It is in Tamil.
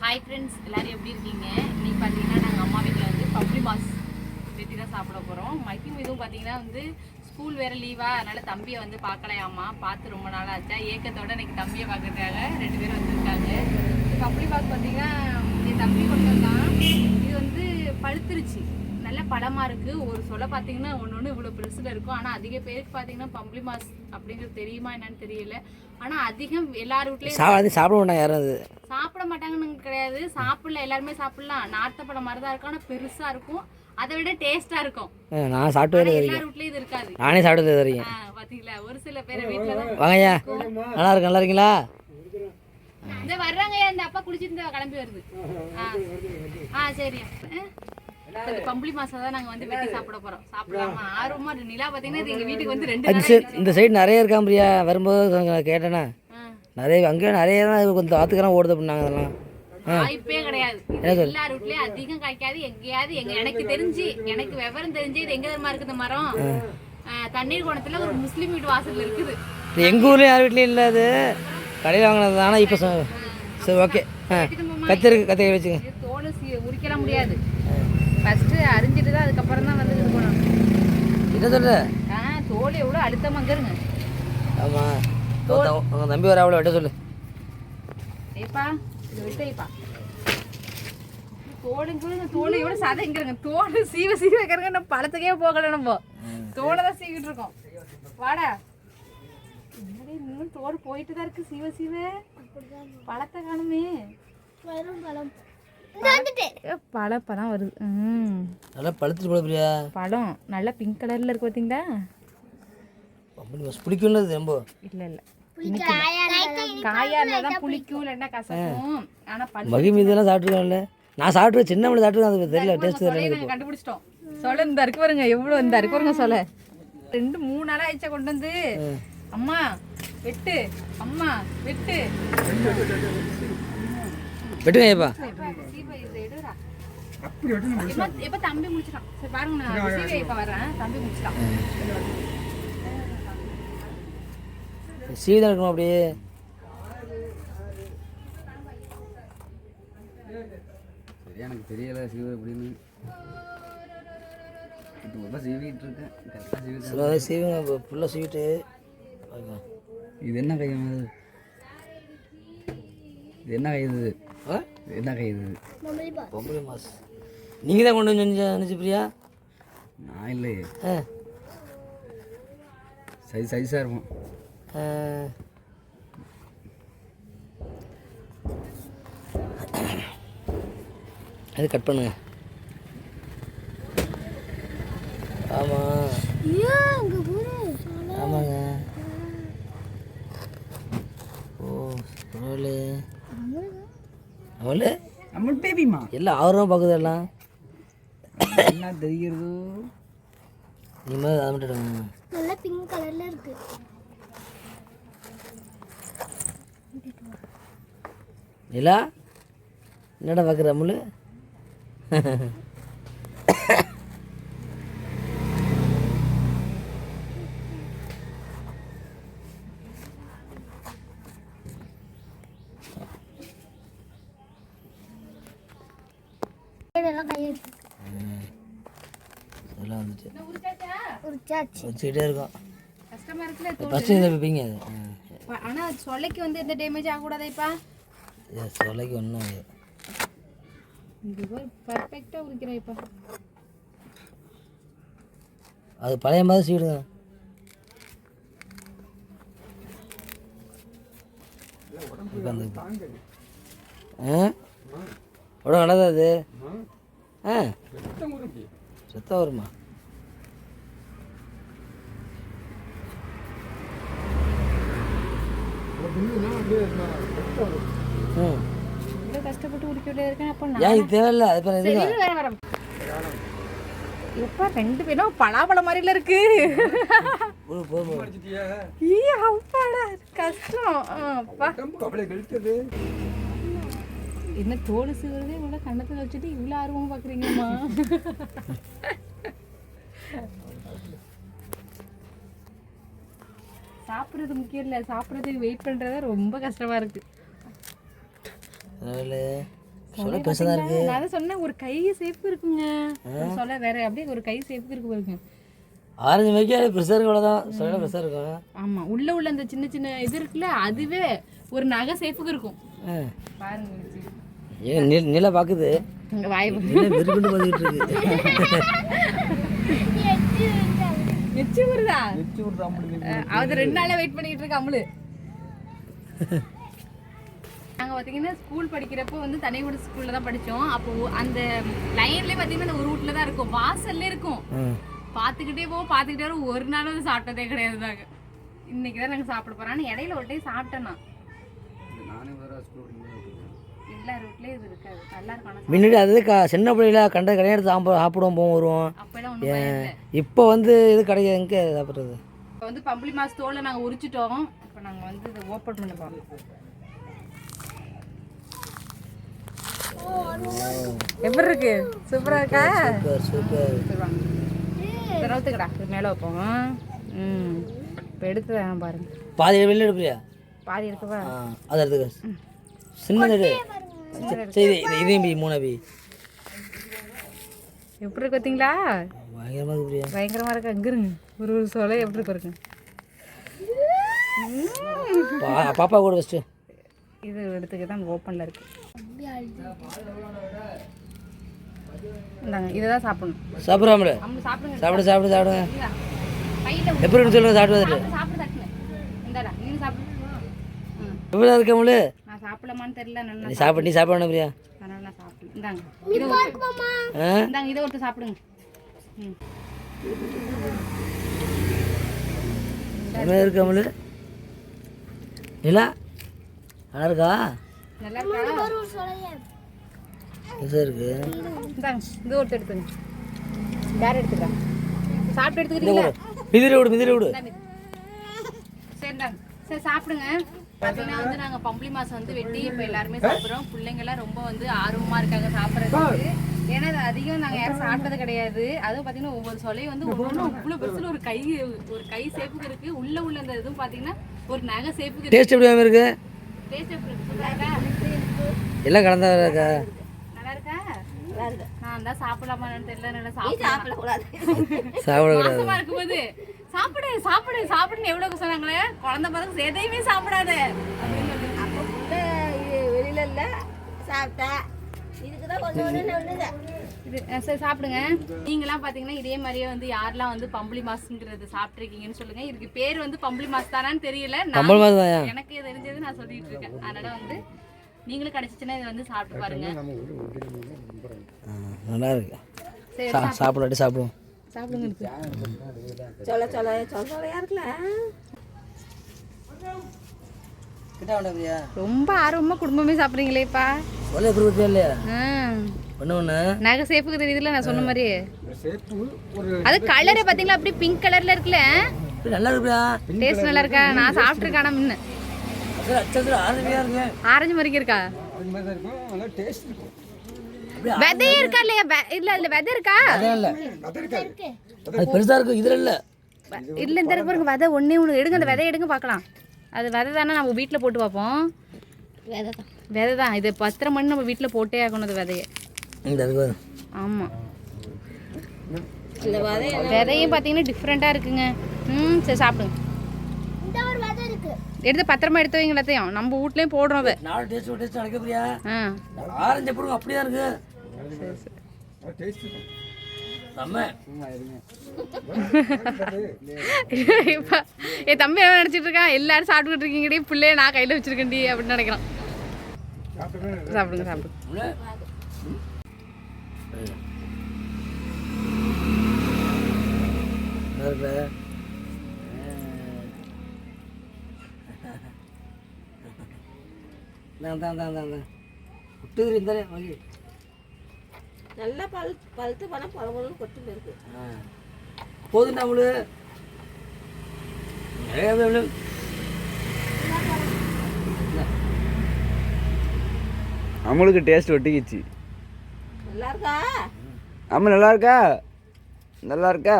ஹாய் ஃப்ரெண்ட்ஸ், எல்லாரும் எப்படி இருக்கீங்க? இன்னைக்கு பார்த்தீங்கன்னா நாங்கள் அம்மா வீட்டில் வந்து பப்ளி மாஸ் வெட்டி தான் சாப்பிட போகிறோம். மைக்கும் இதுவும் பார்த்தீங்கன்னா வந்து ஸ்கூல் வேறு லீவாக, அதனால் தம்பியை வந்து பார்க்கலையாம்மா. பார்த்து ரொம்ப நாள் ஆச்சா. ஏக்கத்தோட இன்னைக்கு தம்பியை பார்க்கறதுக்காக 2 பேரும் வந்துருக்காங்க. பப்ளி மாஸ் பார்த்தீங்கன்னா என் தம்பி கொண்டு வந்தான். இது வந்து பழுத்துருச்சு, நல்ல பழமாக இருக்குது. ஒரு சொல்ல பார்த்தீங்கன்னா ஒன்று இவ்வளோ பெருசில் இருக்கும். ஆனால் அதிக பேருக்கு பார்த்தீங்கன்னா பப்ளி மாஸ் அப்படிங்கிறது தெரியுமா என்னன்னு தெரியல. ஆனால் அதிகம் எல்லார் வீட்லேயும் சாப்பிட மாட்டாங்க. யாரும் அது சாப்பிட மாட்டாங்கன்னு கிடையாது, சாப்பிடல, எல்லாருமே சாப்பிடலாம். நார்த்த பழம் மாதிரி தான் இருக்கும், ஆனால் பெருசாக இருக்கும். அதை விட டேஸ்ட்டாக இருக்கும். நான் சாப்பிட்டு எல்லார் வீட்லேயும் இது இருக்காது. நானே சாப்பிட்டு வரீங்க பார்த்தீங்களா? ஒரு சில பேர் வீட்டில் தான். வாங்கய்யா, நல்லா இருக்கு. நல்லா இருக்கீங்களா? இந்த வர்றாங்க, இந்த அப்பா குளிச்சுட்டு கிளம்பி வருது. சரி. பம்பளி மாசம் தான் நாங்கள் வந்து வெட்டி சாப்பிட போகிறோம். சாப்பிடலாமா? ஆர்வமா நிலா பார்த்தீங்கன்னா எங்கள் வீட்டுக்கு வந்து 2 நாள். இந்த சைடு நிறைய இருக்கா பிரியா? வரும்போது கேட்டேன்னா நிறைய அங்கே நிறைய தான் கொஞ்சம் ஆத்துக்கெல்லாம் ஓடுது அப்படின்னாங்க. அதெல்லாம் வாய்ப்பே கிடையாது. எல்லார் வீட்லயும் அதிகம் காய்க்காது. எங்கேயாவது எனக்கு தெரிஞ்சு, எனக்கு விவரம் தெரிஞ்சு இது எங்க தெரியுமா இருக்குது மரம்? தண்ணீர் கோணத்துல ஒரு முஸ்லீம் வீட்டு வாசல் இருக்குது. எங்க ஊர்லயும் யார் வீட்லயும் இல்லை. அது கடையில் வாங்கினது. ஆனால் இப்போ சரி, ஓகே. கத்திரிக்காய் வச்சுங்க. தோல் உரிக்கலாம் முடியாது. ஃபர்ஸ்ட் அரிஞ்சிட்டு தான் அதுக்கப்புறம் தான் வந்து இது பண்ணணும். என்ன சொல்ற? தோல் எவ்வளோ அழுத்தமாக இருங்க. ஆமாம், உங்கள் தம்பி வர அவ்வளோ வெட்ட சொல்லு. ஏப்பா இது விட்டைப்பா. தோலை எவ்வளோ சதைங்கிறங்க. தோல் சீவ வைக்கிறங்க. நம்ம பழத்துக்கே போகலை. நம்ம தோலை தான் சீவிட்டு இருக்கோம். வாடா, இன்னும் தோல் போயிட்டு தான் இருக்கு. சீவ பழத்தை காணுமே. பழப்பழம் வருது. நல்லா பழுத்துட்டு போல பிரியா. பழம் நல்லா பிங்க் கலர்ல இருக்கு. பார்த்தீங்களா? பிடிக்கும் ரொம்ப. இல்லை காயா இருந்தாதான் புளிக்கும், இல்லைன்னா கசக்கும். ஆனா மகிமி இதெல்லாம் சாப்பிட்டுருக்கோம்ல. நான் சாப்பிட்டு சின்ன மணி சாப்பிட்டுருக்கேன். அது தெரியல, டேஸ்ட் தெரியல. கண்டுபிடிச்சிட்டோம். சொல்ல இந்த இருக்கு பாருங்க, எவ்வளோ இந்த இருக்கு பாருங்க. சொல்ல 2-3 நாளா ஆயிடுச்சா கொண்டு வந்து. அம்மா வெட்டு, அம்மா வெட்டு. வெட்டுங்கப்பா. இப்ப தம்பி முடிச்சிட்டான். சரி பாருங்க, நான் சீவை இப்ப வரேன். தம்பி முடிச்சிட்டான். சீதா இருக்கணும் அப்படியே. சரியா எனக்கு தெரியல சீவை அப்படின்னு. இப்போ சீவிட்டு இருக்கேன். கரெக்டாக சீவுங்க ஃபுல்லாக சீவிட்டு. இது என்ன கை? இது என்ன கை? இது என்ன கை? இது பம்பளி மாஸ். நீங்கள் தான் கொண்டு வந்து நினச்சி பிரியா? நான் இல்லையே. சைஸாக இருக்கும். அது கட் பண்ணுங்க. ஆமாம் ஆமாங்க. ஓ பரவாயில்ல. அவளே நம்ம பேபிமா எல்லாம் ஆர்வம் பார்க்குது. எல்லாம் என்ன தெரிகிறதோ. இனிமேல் அதை மட்டும் நல்லா பிங்க் கலர்ல இருக்கு. நிலா என்னடா பார்க்குற அம்முலு? அதெல்லாம் வந்துட்டு வச்சுக்கிட்டே இருக்கும். கஷ்டமா இருக்குல்ல? ஃபஸ்ட்டு இதை வைப்பீங்க. ஆனா சொல்லைக்கு வந்து எந்த டேமேஜ் ஆகக்கூடாதேப்பா. சொல்லைக்கு ஒன்றும் பர்ஃபெக்டாக உரிக்கிறேன்ப்பா. அது பழைய மாதிரி சீடுங்க. உடம்பு நல்லதா அது? செத்தம் வருமா? கஷ்டப்பட்டு உரிக்கிட்டே இருக்கேன். அப்போ ஏன் இது தேவையில்ல? அது எப்பா 2 பேரும் பலாப்பழம் மாதிரில இருக்கு. கஷ்டம். என்ன தோல் சீவுறதே இவ்வளோ கண்ணத்தில் வச்சுட்டு இவ்வளோ ஆர்வமாக பார்க்குறீங்கம்மா? சாப்பிட்றது முக்கியம் இல்லை, சாப்பிட்றதுக்கு வெயிட் பண்ணுறது ரொம்ப கஷ்டமாக இருக்குது. சொல்ல பெருசாக இருக்கு. நான் அதை சொன்னேன் ஒரு கை சேப்பு இருக்குங்க. சொல்ல வேற அப்படியே ஒரு கை சேப்புக்கு இருக்கு பாருங்க. ஆரஞ்சு மைக்கே பெருசாக இருக்கு, அவ்வளோதான். சொல்ல பெருசாக இருக்கும். ஆமா உள்ள அந்த சின்ன சின்ன இது இருக்குல்ல, அதுவே ஒரு நகை சேப்புக்கு இருக்கும். பாருங்க ஏன் நில பார்க்குது, உங்க வாய் விரும்பிட்டு பார்த்துக்கிட்டு இருக்கு. எச்சு வருதா? அது 2 நாளா வெயிட் பண்ணிட்டு இருக்க அமுலு. நாங்கள் பார்த்தீங்கன்னா ஸ்கூல் படிக்கிறப்போ வந்து தனிக்குடி ஸ்கூலில் தான் படித்தோம். அப்போ அந்த லைன்லேயே பார்த்தீங்கன்னா அந்த ஒரு ரூட்டில் தான் இருக்கும், வாசல்ல இருக்கும். பார்த்துக்கிட்டே பார்த்துக்கிட்டே ஒரு நாளும் வந்து சாப்பிட்டதே கிடையாது தாங்க. இன்னைக்கு தான் நாங்கள் சாப்பிட போகிறோம். இடையில ஒரு டைம் சாப்பிட்டேன்னா எல்லா ரூட்லேயும் இது இருக்காது, நல்லா இருக்கும். முன்னாடி அது சின்ன பிள்ளைல கண்ட கடையாடு சாப்பிடுவோம் போவோம் வருவோம். அப்போலாம் ஒன்றும் இப்போ வந்து இது கிடையாது, எங்கே சாப்பிட்றது. இப்போ வந்து பம்பளி மாஸ் தோலை நாங்கள் உரிச்சிட்டோம். இப்போ நாங்கள் வந்து இதை ஓப்பன் பண்ண போகிறோம். எப்படி இருக்கு? சூப்பரா இருக்கா? சூப்பர். தரத்துக்கடா இது மேலே வைப்போம். இப்போ எடுத்து பாருங்க. பாதி வெளில எடுப்பியா? பாதி எடுக்கவா? அதை எடுத்துக்க. சின்னது சரி, இதையும் பி 3 பி. எப்படி இருக்கு பார்த்தீங்களா? பயங்கரமாக இருக்கு. பயங்கரமாக இருக்கு. அங்கே இருங்க, ஒரு சொல்ல எப்படி இருக்கு. பாப்பா கூட ஃபஸ்ட்டு இது எடுத்துக்க தான் ஓப்பனில் இருக்கு. இந்தாங்க இதை தான் சாப்பிடணும். சாப்பிட்றாமல சாப்பிடுங்க. சாப்பிடுங்க. கையில் எப்படி சொல்லுங்க, சாப்பிடுவாரு. சாப்பிடு தட்டுங்க. இந்தாடா நீ சாப்பிடு. எப்படி இருக்க முழு? நான் சாப்பிடலாமான்னு தெரியல. நல்லா நீ சாப்பிடணும் பிரியா. அதனால நான் சாப்பிடு. இந்தாங்க இதை ஒருத்தர் சாப்பிடுங்க. என்ன இருக்க முழு? நிலா நல்லா இருக்கா? நல்லா இருக்கா? பெருசாக இருக்கு. இந்தாங்க இது ஒருத்தர் எடுத்துங்க. வேற எடுத்துக்கலாம். சாப்பிட்டு எடுத்துக்கிறீங்களா? மிதிரி விடு. சரிதாங்க. சரி சாப்பிடுங்க. பார்த்தீங்கன்னா வந்து நாங்கள் பம்பளி மாதம் வந்து வெட்டி இப்போ எல்லாருமே சாப்பிட்றோம். பிள்ளைங்கள்லாம் ரொம்ப வந்து ஆர்வமாக இருக்காங்க சாப்பிட்றதுக்கு. ஏன்னா அது அதிகம் நாங்கள் யாரும் சாப்பிட்டது கிடையாது. அதுவும் பார்த்தீங்கன்னா ஒவ்வொரு சொலையும் வந்து ஒவ்வொன்றும் அவ்வளோ பெருசில் ஒரு கை சேப்புக்கு இருக்குது. உள்ள அந்த இதுவும் பார்த்தீங்கன்னா ஒரு நகை சேப்புக்கு. டேஸ்ட் எப்படி இருக்கு? டேஸ்ட் எப்படி இருக்கு? சூப்பராக இருக்கா? எல்லாம் கலந்தா இருக்கா? நல்லா இருக்கா? நான் தான் சாப்பிடலாமான்னு தெரியல. நல்லா சாப்பிடக்கூடாது. மாசமா இருக்கும்போது சாப்பிடுன்னு எவ்வளவு சொன்னாங்களே, குழந்தை பிறகு எதையுமே சாப்பிடாத வெளியில இல்ல சாப்பிட்டா இது. சரி சாப்பிடுங்க. நீங்களாம் பாத்தீங்கன்னா இதே மாதிரியே வந்து யாரெல்லாம் வந்து பம்பளி மாஸ்ங்கிறது சாப்பிட்ருக்கீங்கன்னு சொல்லுங்க. இதுக்கு பேர் வந்து பம்பளி மாஸ் தானான்னு தெரியல, எனக்கு தெரிஞ்சது நான் சொல்லிட்டு இருக்கேன். அதனால வந்து நீங்களும் கிடைச்சிச்சுன்னா இதை வந்து சாப்பிட்டு பாருங்க. நல்லா இருக்கு. சாப்பிடுவோம் சாப்பிடுங்க. ரொம்ப ஆர்வமா குடும்பமே சாப்பிடுறீங்களேப்பா. நகை சேப்புக்கு தெரியுதுல நான் சொன்ன மாதிரி. அது கலரை பாத்தீங்களா, அப்படி பிங்க் கலர்ல இருக்குல்ல, நல்லா இருக்குடா. டேஸ்ட் நல்லா இருக்கா? நான் சாப்பிட்டுருக்கேன். ஆனா முன்ன ஆரஞ்சு மாதிரி இருக்கா? விதை இருக்கா இல்லையா? இல்ல விதை இருக்கா? அது பெருசா இருக்கு, இதுல இல்ல. இல்ல இந்த பாருங்க விதை ஒண்ணே ஒண்ணு எடுங்க. அந்த விதையை எடுங்க பார்க்கலாம். அது விதை தானே, நம்ம வீட்டில் போட்டு பார்ப்போம். விதை தான் இது. 10 மணி நம்ம வீட்டில் போட்டே ஆகணும் அது விதையை. ஆமாம், விதையும் பார்த்தீங்கன்னா டிஃப்ரெண்ட்டாக இருக்குங்க. சரி சாப்பிடுங்க. எடுத்து பத்திரமா எடுத்து வைங்க எல்லாத்தையும். நம்ம வீட்லேயும் போடுறோம் அதை. ஆரஞ்சு போடுங்க, அப்படியே இருக்கு. என் தம்பி என்ன நினைச்சிட்டு இருக்கான், எல்லாரும் சாப்பிட்டுக்கிட்டு இருக்கீங்கடி, பிள்ளைய நான் கையில வச்சிருக்கேன்டி அப்படின்னு நினைக்கிறான். சாப்பிடுங்க. நல்லா பழுத்து பணம் பழம் கொட்டு இருக்கு. போதும் நம்மளு அம்மளுக்கு டேஸ்ட் ஒட்டிக்கிச்சு. நல்லா இருக்கா? அம்மா நல்லா இருக்கா? நல்லா இருக்கா?